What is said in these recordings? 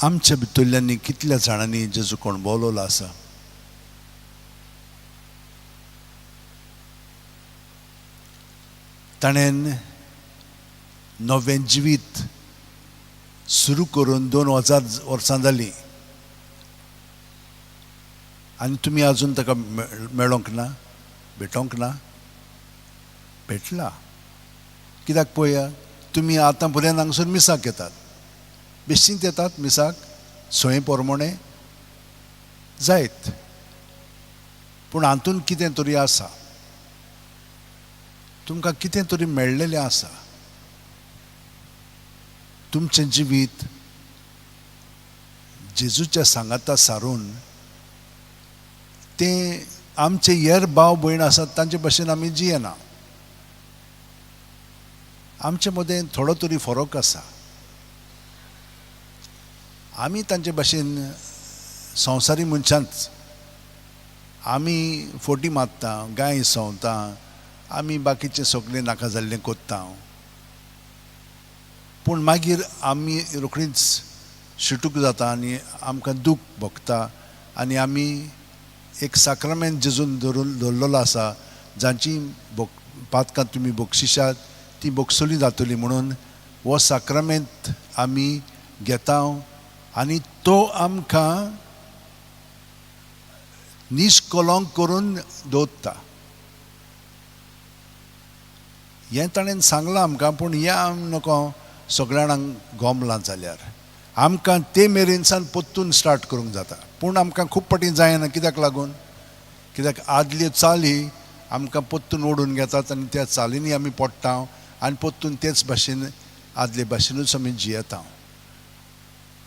आमच्या भितरल्यांनी कितल्या जाणांनी जेजू कोण बोलवला आसा. ताणें नवें जिवीत सुरू करून 2000 वर्सां जालीं आनी तुमी आजून ताका मेळोंक ना, भेटोंक ना. भेटला. कित्याक पळया, तुमी आतां पर्यंत हांगसर मिसाक येतात, बेश्टींत येतात मिसाक, सोय पोरमोणे जायत, पूण हातूंत कितें तरी आसा, तुमकां कितें तरी मेळ्ळेलें आसा. तुमचें जिवीत जेजूच्या सांगाता सारून तें आमचे हेर भाव भयण आसात तांचे भशेन आमी जियेना. आमचे मदें थोडो तरी फरक आसा. आमी तांचे भशेन संवसारी मनशांच. आमी फोटी मारता, गाय सवता, आमी बाकीचें सगळें नाका जाल्लें कोत्ता. पूण मागीर आमी रोखडीच शिटूक जाता आनी आमकां दूख भोगता आनी आमी एक साक्रामेंत जेजून दवरलेलो आसा, जांची पातकां तुमी बक्षिशात ती बक्षुली जातली म्हणून हो साक्रामेंत आमी घेता आनी तो आमकां निश्कलंक करून दवरता. हें ताणें सांगलां आमकां, पूण हें आमी नको सगळ्या जाणांक गोमलां जाल्यार आमकां ते मेरेन सावन परतून स्टार्ट करूंक जाता. पूण आमकां खूब पाटी जायना. कित्याक लागून? कित्याक आदल्यो चाली आमकां परतून ओडून घेतात आनी त्या चालींनी आमी पडटा आनी परतून तेच भाशेन आदले भाशेनूच आमी जियेता.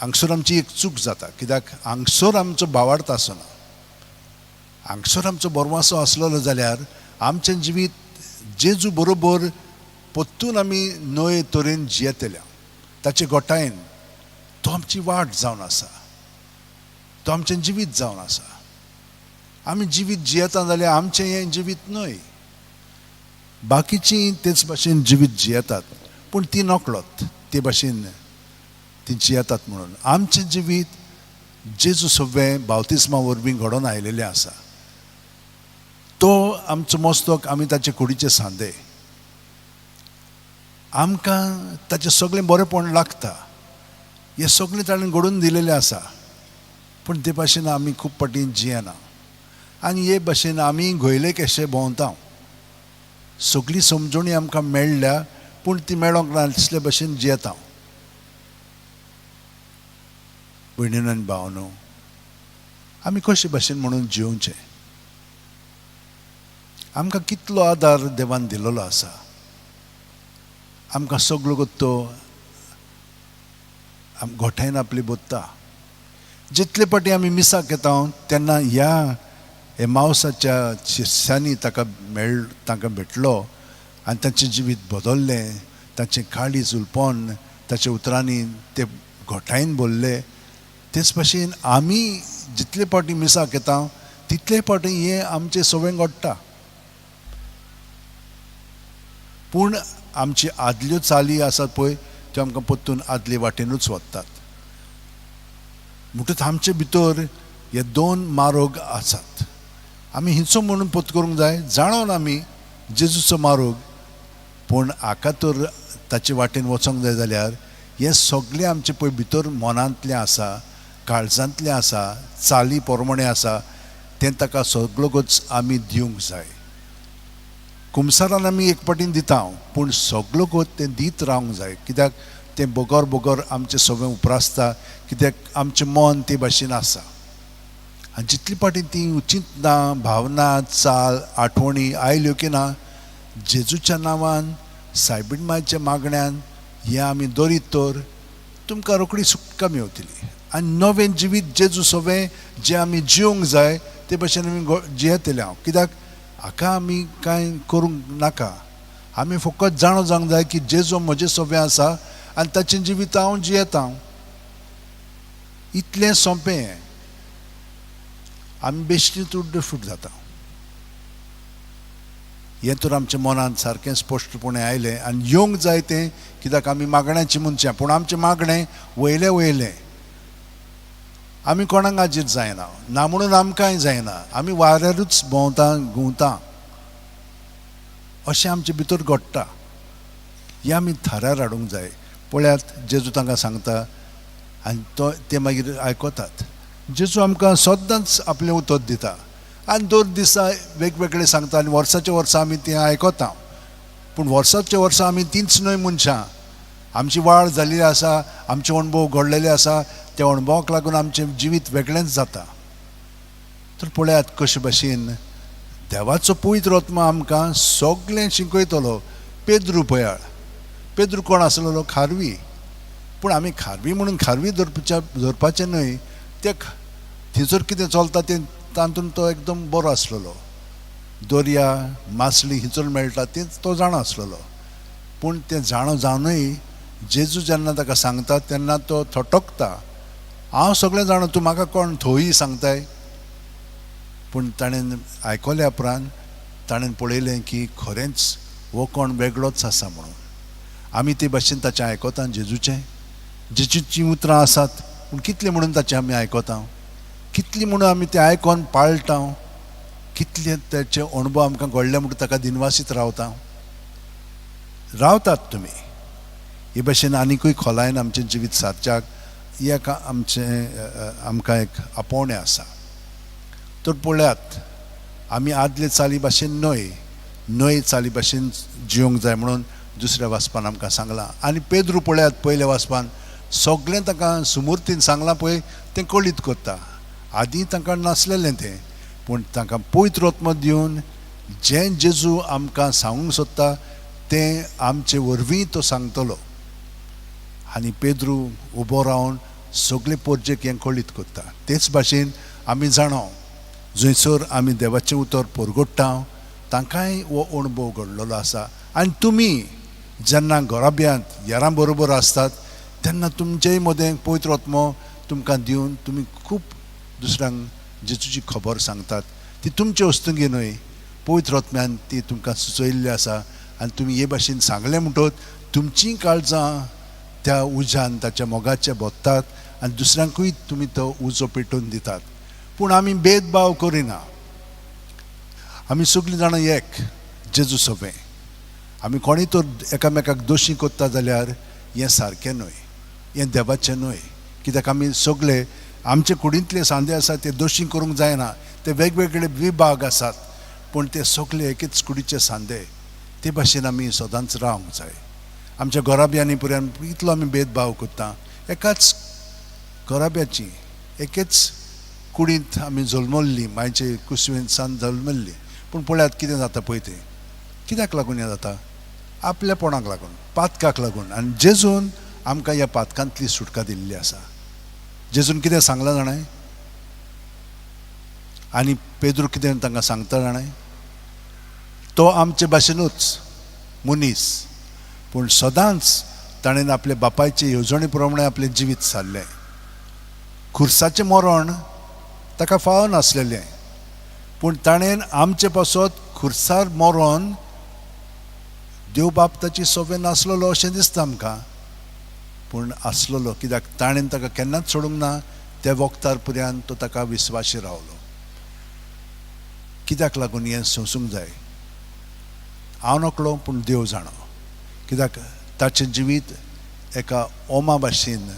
हांगसर आमची एक चूक जाता. कित्याक हांगसर आमचो भावार्थ आसना. हांगसर आमचो बोरवासो आसलेलो जाल्यार आमचें जिवीत जेजू बरोबर परतून आमी नवे तरेन जियेतल्या ताचे गोठायेन. तो आमची वाट जावन आसा, तो आमचें जिवीत जावन आसा. आमी जिवीत जियेता जाल्यार आमचें हें जिवीत न्हय. बाकीचीं तेच भाशेन जिवीत जियेतात, पूण ती नकळत ते भाशेन ती जियेतात म्हणून. आमचें जिवीत जेजू सव्वें बावतिस्मा वरवीं घडोवन आयलेलें आसा. तो आमचो मस्तक, आमी ताचे कुडीचे सांदे. आमकां ताचें सगळें बरेंपण लागता. हें सगळें ताणें घडोवन दिलेलें आसा, पूण ते भाशेन आमी खूब पाटी जियेना आनी हे भाशेन आमी घोयले कशे भोंवता. सगळी समजणी आमकां मेळ्ळ्या, पूण ती मेळोंक ना तसले भाशेन जियेता. भयणीन आनी भावनो, आमी कशे भाशेन म्हणून जिवचें? आमकां कितलो आदार देवान दिलेलो आसा. आमकां सगळो गोत्तो गोठायन आपली बोत्ता. जितले पाटी आमी मिसाक येता तेन्ना ह्या एमावसाच्या शिश्यांनी ताका भेटलो आनी तांचें जिवीत बदल्लें. ताचें काळीज उलपण ताच्या उतरांनी ते गोठायन बोल्ले. तेच भाशेन आमी जितले पाटी मिसाक येता तितले पाटी हें आमचें सवें घडटा. पूण आमची आदल्यो चाली आसात पळय त्यो आमकां परतून आदले वाटेनूच वतात. म्हणटच आमचे भितर हे दोन मार्ग आसात. आमी हिंचो म्हणून पत्करूंक जाय, जाणून आमी जेजूचो मार्ग, पूण हाका तर ताचे वाटेन वचोंक जाय जाल्यार हें सगळें आमचे पळय भितर मनांतलें आसा, काळजांतलें आसा, चाली पोरमोणें आसा, तें ताका सगळोच आमी दिवंक जाय. कुमसारान आमी एक पाटीन दिता, पूण सगळो तें दीत रावंक जाय. कित्याक तें बोगोर बोगोर आमचें सगळें उपरासता. कित्याक आमचें मन ते भाशेन आसा आनी जितली पाटी ती उचितना भावना, चाल, आठवणी आयल्यो की ना, जेजूच्या नांवान, सायबीण मांयच्या मागण्यांत हें आमी दरीत तर तुमकां रोखडी सुटका मेवतली आनी नवें जिवीत जेजू सवें जें आमी जिवंक जाय ते भाशेन आमी जियेतले. हांव कित्याक हाका आमी कांय करूंक नाका. आमी फकत जाणो जावंक जाय की जेजू म्हजें सवें आसा आनी ताचें जिवीत हांव जियेता. इतलें सोंपें. आमी बेश्टीच उड्डफूट जाता. हें तर आमच्या मनांत सारकें स्पश्टपणे आयलें आनी येवंक जाय तें. कित्याक आमी मागण्यांची मनशां, पूण आमचें मागणें वयलें आमी कोणाक आजीर जायना ना म्हणून आमकांय जायना, आमी वाऱ्यारूच भोंवता घुंवता अशें आमचे भितर घडटा. हें आमी थाऱ्यार हाडूंक जाय. पळयात जेजू तांकां सांगता आनी ते मागीर आयकतात. जेजू आमकां सदांच आपलें उतर दिता आनी 2 दिसा वेगवेगळे सांगता आनी वर्साच्या वर्सा आमी तें आयकता. पूण वर्साच्या वर्सा आमी तींच न्हय मनशां, आमची वाड जाल्ली आसा, आमचे अणभव घडलेले आसा, त्या अणभवाक लागून आमचें जिवीत वेगळेंच जाता. तर पळयात कशे भाशेन देवाचो पवित्र आत्मा आमकां सगळें शिकयतलो. पेद्रू पळयाळ, पेद्रू कोण आसलेलो? खारवी. पूण आमी खारवी म्हणून खारवी धरपाचें न्हय, ते थंयसर कितें चलता तें तातूंत तो एकदम बरो आसलेलो. दर्या मासली हिचोर मेळटा तें तो जाणो आसलेलो. पूण तें जाणो जावनूय जेजू जेन्ना ताका सांगता तेन्ना तो थटकता. हांव सगळें जाणा, तूं म्हाका कोण थंय सांगताय? पूण ताणें आयकल्या उपरांत ताणें पळयलें की खरेंच हो कोण वेगळोच आसा म्हणून. आमी ते भाशेन ताचें आयकता जेजूचें. जेजूचीं उतरां आसात पूण कितलें म्हणून ताचें आमी आयकता, कितलीं म्हणून आमी तें आयकोन पाळटा, कितले ताचे अणभव आमकां घडले म्हणून ताका दिनवासीत रावतात तुमी. हे भाशेन आनिकूय खोलायन आमचें जिवीत सारच्याक हें आमकां एक आपोवणें आसा. तर पळयात आमी आदले चाली भाशेन न्हय चाली भाशेन जिवंक जाय म्हणून दुसऱ्या वाचपान आमकां सांगलां. आनी पेद्रू पळयात पयल्या वाचपान सगळें ताका सुमूर्तीन सांगलां पळय तें कळीत करता. आदीं तांकां नासलेलें तें, पूण तांकां पवित्र आत्मा दिवन जें जेजू आमकां सांगूंक सोदता तें आमचे वरवीं तो सांगतलो. आनी पेद्रू उबो रावन सगळे पोरजेक हें कळीत करता. तेच भाशेन आमी जाणो जंयसर आमी देवाचें उतर परगट्टा तांकांय हो अणभव घडलेलो आसा. आनी तुमी जेन्ना घोराब्यांत यारां बरोबर आसतात तेन्ना तुमचेय मदें पवित्र आत्मा तुमकां दिवन तुमी खूब दुसऱ्यांक जेजूची खबर सांगतात. ती तुमचे वस्तुंगी न्हय, पवित्र आत्म्यान ती तुमकां सुचयल्ली आसा. आनी तुमी हे भाशेन सांगलें म्हणटच तुमचीं काळजां त्या उज्यान ताच्या मोगाचे बोत्तात आनी दुसऱ्यांकूय तुमी तो उजो पेटोवन दितात. पूण आमी भेदभाव करिना. आमी सगळीं जाणां एक जेजू सोबें. आमी कोणीय तर एकामेकाक दोशी कोत्ता जाल्यार हें सारकें न्हय, हें देवाचें न्हय. कित्याक आमी सगळे आमचे कुडींतले सांदे आसात ते दोशी करूंक जायना. ते वेगवेगळे विभाग आसात पूण ते सगळे एकेच कुडीचे सांदे. ते भाशेन आमी सदांच रावंक जाय. आमच्या घोराब्यांनी पर्यंत इतलो आमी भेदभाव करता. एकाच घोराब्याची एकेच कुडींत आमी जल्मल्लीं, मायचे कुसवेंत सावन जल्मल्लीं. पूण पळयात कितें जाता पळय तें. कित्याक लागून हें जाता? आपलेपणाक लागून, पातकाक लागून. आनी जेजून आमकां ह्या पातकांतली सुटका दिल्ली आसा. जेजून कितें सांगलां जाणाय? आनी पेद्रू कितें तांकां सांगता जाणाय? तो आमचे भाशेनूच मनीस, पूण सदांच ताणें आपल्या बापायचे येवजणे प्रमाणे आपलें जिवीत सारलें. खुर्साचें मरण ताका फावो नासलेलें, पूण ताणें आमचे पासत खुर्सार मरण देव बाप ताची सोबे नासलेलो अशें दिसता आमकां. पूण आसलेलो, कित्याक ताणें ताका केन्नाच सोडूंक ना. त्या वखदार पर्यंत तो ताका विस्वाशी रावलो. कित्याक लागून हें सोंसूंक जाय? हांव नकळो पूण देव जाणो. कित्याक ताचें जिवीत एका ओमा भाशेन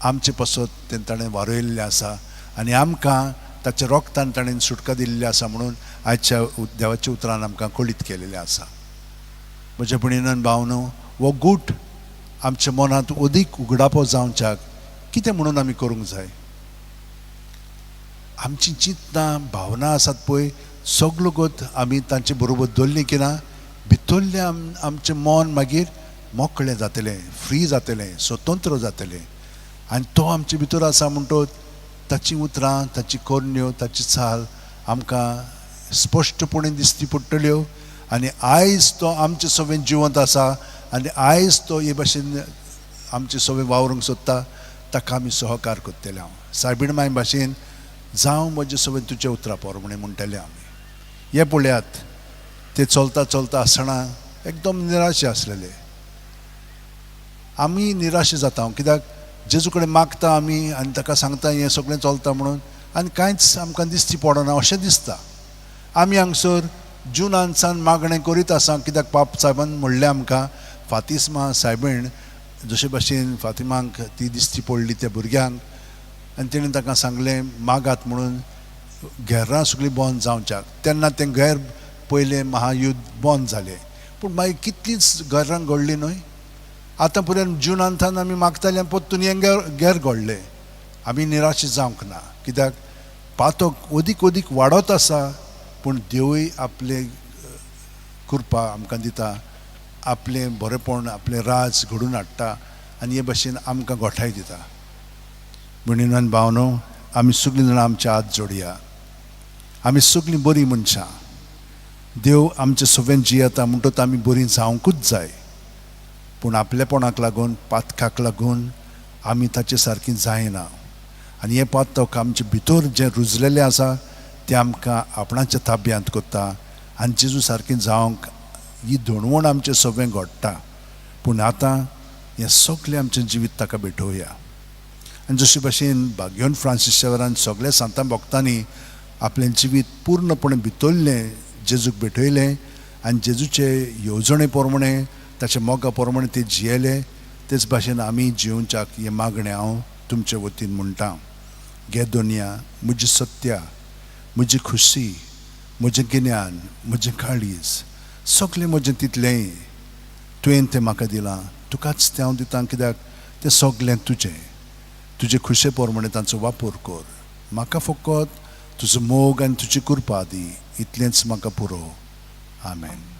आमचे पासत तें ताणें वारयल्लें आसा आनी आमकां ताच्या रोगतान ताणें सुटका दिल्ली आसा म्हणून आयच्या देवाच्या उतरान आमकां कळीत केलेलें आसा. म्हज्या भयणीन भावनो, हो गूट आमच्या मनांत अदीक उगडापो जावच्याक कितें म्हणून आमी करूंक जाय? आमची चिंतनां भावना आसात पळय सगळो गत आमी तांचे बरोबर दवरली की ना, भितरलें आमचें मन मागीर मोकळें जातलें, फ्री जातलें, स्वतंत्र जातलें. आनी तो आमचे भितर आसा म्हणटच ताची उतरां, ताची कोरण्यो, ताची चाल आमकां स्पश्टपणे दिसची पडटल्यो. आनी आयज तो आमचे सोबेन जिवंत आसा आनी आयज तो हे भाशेन आमचे सोबेन वावरूंक सोदता. ताका आमी सहकार करतले. हांव सायबीण माय भाशेन जावं म्हजे सोबेन तुजें उतरां पोरमणें म्हणटले आमी. हे पळयात, ते चलता चलता आसतना एकदम निराशे आसलेले. आमी निराशे जाता. कित्याक जेजू कडेन मागता आमी आनी ताका सांगता हें सगळें चलता म्हणून, आनी कांयच आमकां दिसती पडना अशें दिसता. आमी हांगसर जुनानसान मागणें करीत आसा, कित्याक पाप साहेबान म्हणलें आमकां फातिमा सायबीण जशे भाशेन फातिमांक ती दिसती पडली त्या भुरग्यांक, आनी तेणें ताका सांगलें मागात म्हणून घेरां सगळीं बंद जावच्याक. तेन्ना तें घेर पयलें महायुध्द बंद जालें, पूण मागीर कितलींच घेरां घडलीं न्हय. आतां पर्यंत जुनांतान आमी मागताले आनी परतून हें घेर घडलें. आमी निराश जावंक ना, कित्याक पातक ओदीक ओदीक वाडत आसा, पूण देवूय आपले कृपा आमकां दिता, आपलें बरेंपण आपलें राज घडून हाडटा आनी हे भाशेन आमकां घोटाय दिता. म्हणून आनी भावनो, आमी सगळीं जाणां आमचे हात जोडया. आमी सगळीं बरीं मनशां. देव आमचे सगळ्यांत जियेता म्हणटच आमी बरीं जावंकूच जाय, पूण आपलेपणाक लागून पातकाक लागून आमी ताचे सारकीं जायना. आनी हें पातक आमचे भितर जें रुजलेलें आसा तें आमकां आपणाच्या ताब्यांत करता, आनी जेजू सारकें जावंक ही धोणवण आमचें सगळें घडटा. पूण आतां हें सगळें आमचें जिवीत ताका भेटोवया. आनी जशे भाशेन भाग्यवन फ्रांसीसच्या वेळार सगळ्या सांतां भक्तांनी आपलें जिवीत पूर्णपणे भितरलें जेजूक भेटयलें, आनी जेजूचे येवजणे प्रमाणे ताच्या मोगा प्रमाणे ते जियेले. तेच भाशेन आमी जिवच्याक हें मागणें हांव तुमचे वतीन म्हणटा. घे दोनिया म्हजी सत्या, म्हजी खुशी, म्हजें गिन्यान, म्हजें काळीज, सगळें म्हजें तितलेंय तुवें तें म्हाका दिलां. तुकाच तें हांव दितां, कित्याक तें सगळें तुजे खुशे प्रमाणे तांचो वापर कर. म्हाका फकत तुजो मोग आनी तुजी कृपा दी, इतलेंच म्हाका पुरो. आमेन.